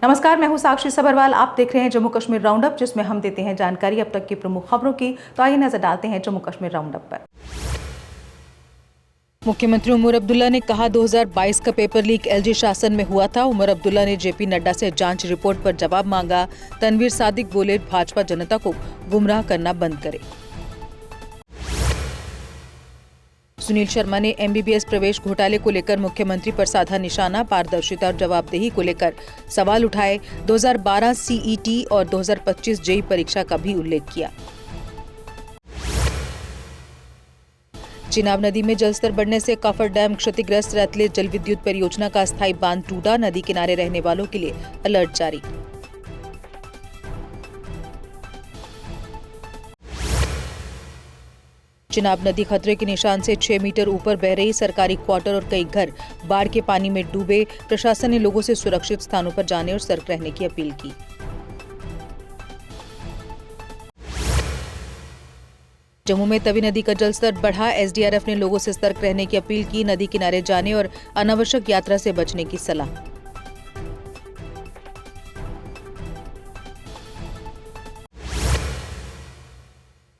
नमस्कार, मैं हूं साक्षी सबरवाल। आप देख रहे हैं जम्मू कश्मीर राउंड अप, जिसमें हम देते हैं जानकारी अब तक की प्रमुख खबरों की। तो आइए नजर डालते हैं जम्मू कश्मीर राउंड अप पर। मुख्यमंत्री उमर अब्दुल्ला ने कहा 2022 का पेपर लीक एलजी शासन में हुआ था। उमर अब्दुल्ला ने जेपी नड्डा से जांच रिपोर्ट पर जवाब मांगा। तनवीर सादिक बोले, भाजपा जनता को गुमराह करना बंद करे। सुनील शर्मा ने एमबीबीएस प्रवेश घोटाले को लेकर मुख्यमंत्री पर साधा निशाना। पारदर्शिता और जवाबदेही को लेकर सवाल उठाए। 2012 सीईटी और 2025 जेईई परीक्षा का भी उल्लेख किया। चिनाब नदी में जलस्तर बढ़ने से काफर डैम क्षतिग्रस्त। रैतले जल विद्युत परियोजना का अस्थायी बांध टूटा। नदी किनारे रहने वालों के लिए अलर्ट जारी। चिनाब नदी खतरे के निशान से 6 मीटर ऊपर बह रही। सरकारी क्वार्टर और कई घर बाढ़ के पानी में डूबे। प्रशासन ने लोगों से सुरक्षित स्थानों पर जाने और सतर्क रहने की अपील की। जम्मू में तवी नदी का जलस्तर बढ़ा। एसडीआरएफ ने लोगों से सतर्क रहने की अपील की। नदी किनारे जाने और अनावश्यक यात्रा से बचने की सलाह।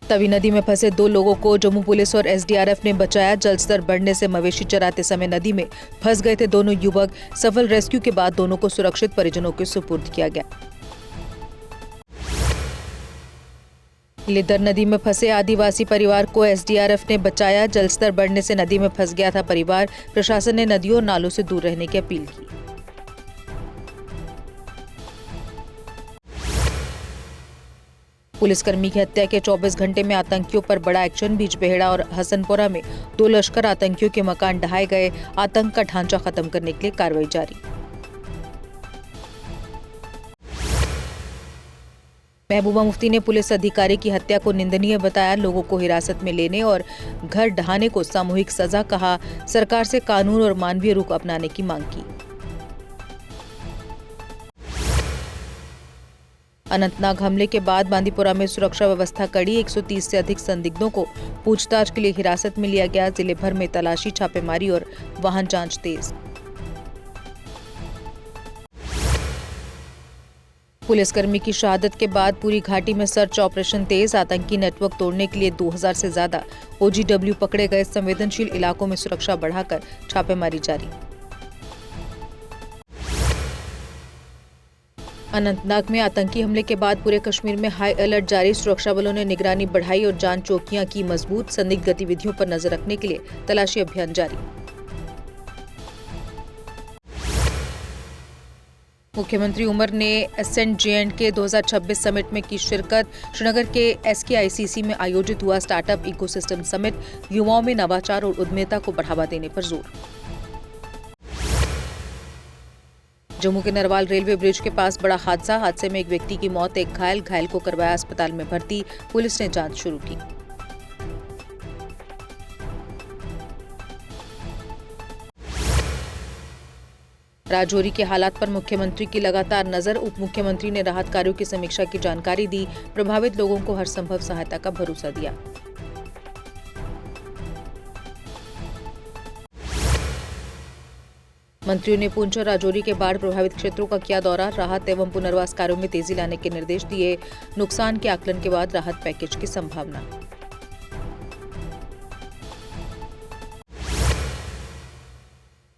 तवी नदी में फंसे 2 लोगों को जम्मू पुलिस और एसडीआरएफ ने बचाया। जलस्तर बढ़ने से मवेशी चराते समय नदी में फंस गए थे दोनों युवक। सफल रेस्क्यू के बाद दोनों को सुरक्षित परिजनों के सुपुर्द किया गया। लिद्दर नदी में फंसे आदिवासी परिवार को एसडीआरएफ ने बचाया। जलस्तर बढ़ने से नदी में फंस गया था परिवार। प्रशासन ने नदियों और नालों से दूर रहने की अपील की। पुलिसकर्मी की हत्या के 24 घंटे में आतंकियों पर बड़ा एक्शन। बीजबेहड़ा और हसनपुरा में 2 लश्कर आतंकियों के मकान ढहाए गए। आतंक का ढांचा खत्म करने के लिए कार्रवाई जारी। महबूबा मुफ्ती ने पुलिस अधिकारी की हत्या को निंदनीय बताया। लोगों को हिरासत में लेने और घर ढहाने को सामूहिक सजा कहा। सरकार से कानून और मानवीय रुख अपनाने की मांग की। अनंतनाग हमले के बाद बांदीपुरा में सुरक्षा व्यवस्था कड़ी। 130 से अधिक संदिग्धों को पूछताछ के लिए हिरासत में लिया गया। जिले भर में तलाशी, छापेमारी और वाहन जांच तेज। पुलिसकर्मी की शहादत के बाद पूरी घाटी में सर्च ऑपरेशन तेज। आतंकी नेटवर्क तोड़ने के लिए 2000 से ज्यादा ओजीडब्ल्यू पकड़े गए। संवेदनशील इलाकों में सुरक्षा बढ़ाकर छापेमारी जारी। अनंतनाग में आतंकी हमले के बाद पूरे कश्मीर में हाई अलर्ट जारी। सुरक्षा बलों ने निगरानी बढ़ाई और जांच चौकियां की मजबूत। संदिग्ध गतिविधियों पर नजर रखने के लिए तलाशी अभियान जारी। मुख्यमंत्री उमर ने एसेंट J&K 2026 समिट में की शिरकत। श्रीनगर के SKICC में आयोजित हुआ स्टार्टअप इकोसिस्टम समिट। युवाओं में नवाचार और उद्यमिता को बढ़ावा देने पर जोर। जम्मू के नरवाल रेलवे ब्रिज के पास बड़ा हादसा। हादसे में एक व्यक्ति की मौत, एक घायल को करवाया अस्पताल में भर्ती। पुलिस ने जांच शुरू की। राजौरी के हालात पर मुख्यमंत्री की लगातार नजर। उप मुख्यमंत्री ने राहत कार्यों की समीक्षा की जानकारी दी। प्रभावित लोगों को हर संभव सहायता का भरोसा दिया। मंत्रियों ने पुंछ और राजौरी के बाढ़ प्रभावित क्षेत्रों का किया दौरा। राहत एवं पुनर्वास कार्यों में तेजी लाने के निर्देश दिए। नुकसान के आकलन के बाद राहत पैकेज की संभावना।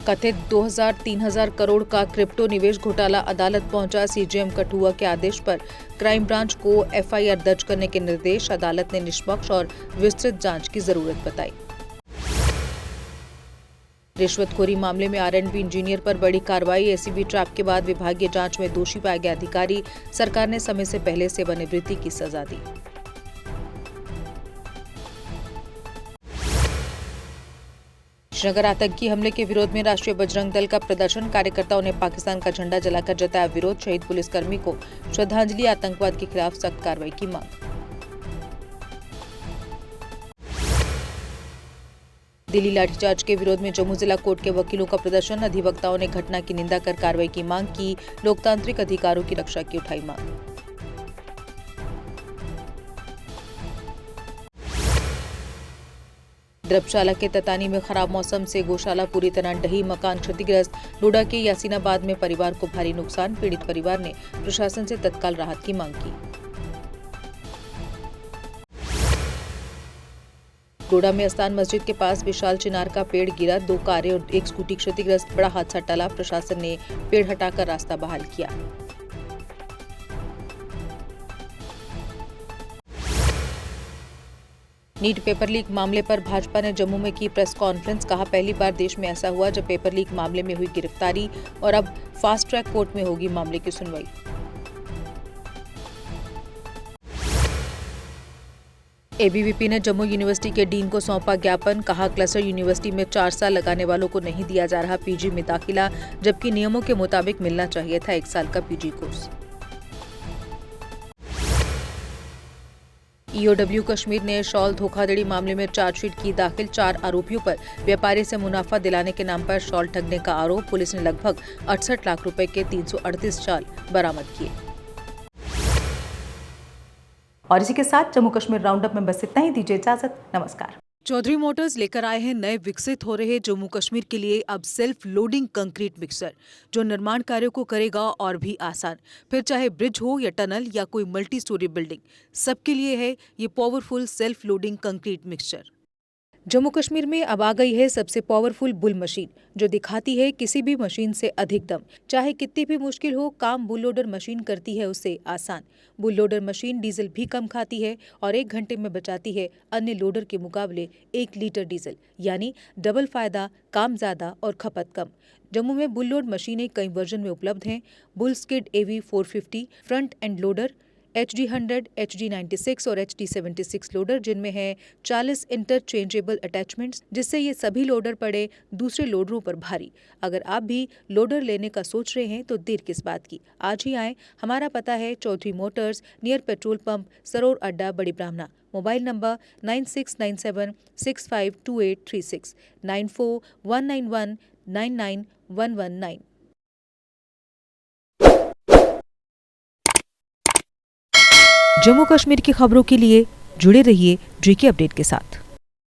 कथित 2000-3000 करोड़ का क्रिप्टो निवेश घोटाला अदालत पहुंचा। सीजेएम कठुआ के आदेश पर क्राइम ब्रांच को एफआईआर दर्ज करने के निर्देश। अदालत ने निष्पक्ष और विस्तृत जांच की जरूरत बताई। रिश्वतखोरी मामले में आरएंडबी इंजीनियर पर बड़ी कार्रवाई। एसीबी ट्रैप के बाद विभागीय जांच में दोषी पाए गए अधिकारी। सरकार ने समय से पहले सेवानिवृत्ति की सजा दी। श्रीनगर आतंकी हमले के विरोध में राष्ट्रीय बजरंग दल का प्रदर्शन। कार्यकर्ताओं ने पाकिस्तान का झंडा जलाकर जताया विरोध। शहीद पुलिसकर्मी को श्रद्धांजलि। आतंकवाद के खिलाफ सख्त कार्रवाई की मांग। दिल्ली लाठीचार्ज के विरोध में जम्मू जिला कोर्ट के वकीलों का प्रदर्शन। अधिवक्ताओं ने घटना की निंदा कर कार्रवाई की मांग की। लोकतांत्रिक अधिकारों की रक्षा की उठाई मांग। द्रबशाला के ततानी में खराब मौसम से गौशाला पूरी तरह ढही, मकान क्षतिग्रस्त। डोडा के यासीनाबाद में परिवार को भारी नुकसान, पीड़ित परिवार ने प्रशासन से तत्काल राहत की मांग की। डोडा में अस्तान मस्जिद के पास विशाल चिनार का पेड़ गिरा, 2 कारें और 1 स्कूटी क्षतिग्रस्त। बड़ा हादसा टला, प्रशासन ने पेड़ हटाकर रास्ता बहाल किया। नीट पेपर लीक मामले पर भाजपा ने जम्मू में की प्रेस कॉन्फ्रेंस। कहा, पहली बार देश में ऐसा हुआ जब पेपर लीक मामले में हुई गिरफ्तारी और अब फास्ट ट्रैक कोर्ट में होगी मामले की सुनवाई। एबीवीपी ने जम्मू यूनिवर्सिटी के डीन को सौंपा ज्ञापन। कहा, क्लस्टर यूनिवर्सिटी में 4 साल लगाने वालों को नहीं दिया जा रहा पीजी में दाखिला, जबकि नियमों के मुताबिक मिलना चाहिए था 1 साल का पीजी कोर्स। ईओडब्ल्यू कश्मीर ने शॉल धोखाधड़ी मामले में चार्जशीट की दाखिल। 4 आरोपियों पर व्यापारी से मुनाफा दिलाने के नाम पर शॉल ठगने का आरोप। पुलिस ने लगभग 68 लाख रुपए के 338 शॉल बरामद किए। और इसी के साथ जम्मू कश्मीर राउंडअप में बस इतना ही। दीजिए इजाजत, नमस्कार। चौधरी मोटर्स लेकर आए हैं नए विकसित हो रहे जम्मू कश्मीर के लिए अब सेल्फ लोडिंग कंक्रीट मिक्सर, जो निर्माण कार्यों को करेगा और भी आसान। फिर चाहे ब्रिज हो या टनल या कोई मल्टी स्टोरी बिल्डिंग, सबके लिए है ये powerful self loading concrete mixture. Jammu Kashmir में अब आ गई है सबसे पावरफुल बुल मशीन, जो दिखाती है किसी भी मशीन से अधिक दम। चाहे कितनी भी मुश्किल हो, काम बुल लोडर मशीन करती है उससे आसान। बुल लोडर मशीन डीजल भी कम खाती है और 1 घंटे में बचाती है अन्य लोडर के मुकाबले 1 लीटर डीजल, यानी डबल फायदा, काम ज्यादा और खपत कम। जम्मू में बुल लोड मशीनें कई वर्जन में उपलब्ध हैं। Bull skid AV 450 front end loader, HD 100, HD 96 और HD 76 लोडर, जिनमें है 40 इंटरचेंजेबल अटैचमेंट्स, जिससे ये सभी लोडर पड़े दूसरे लोडरों पर भारी। अगर आप भी लोडर लेने का सोच रहे हैं तो देर किस बात की, आज ही आएं। हमारा पता है Chaudhary motors, near petrol pump, Saror Adda, Badi ब्राह्मणा। Mobile number 9697652836, 9419199119। जम्मू कश्मीर की खबरों के लिए जुड़े रहिए JK अपडेट के साथ।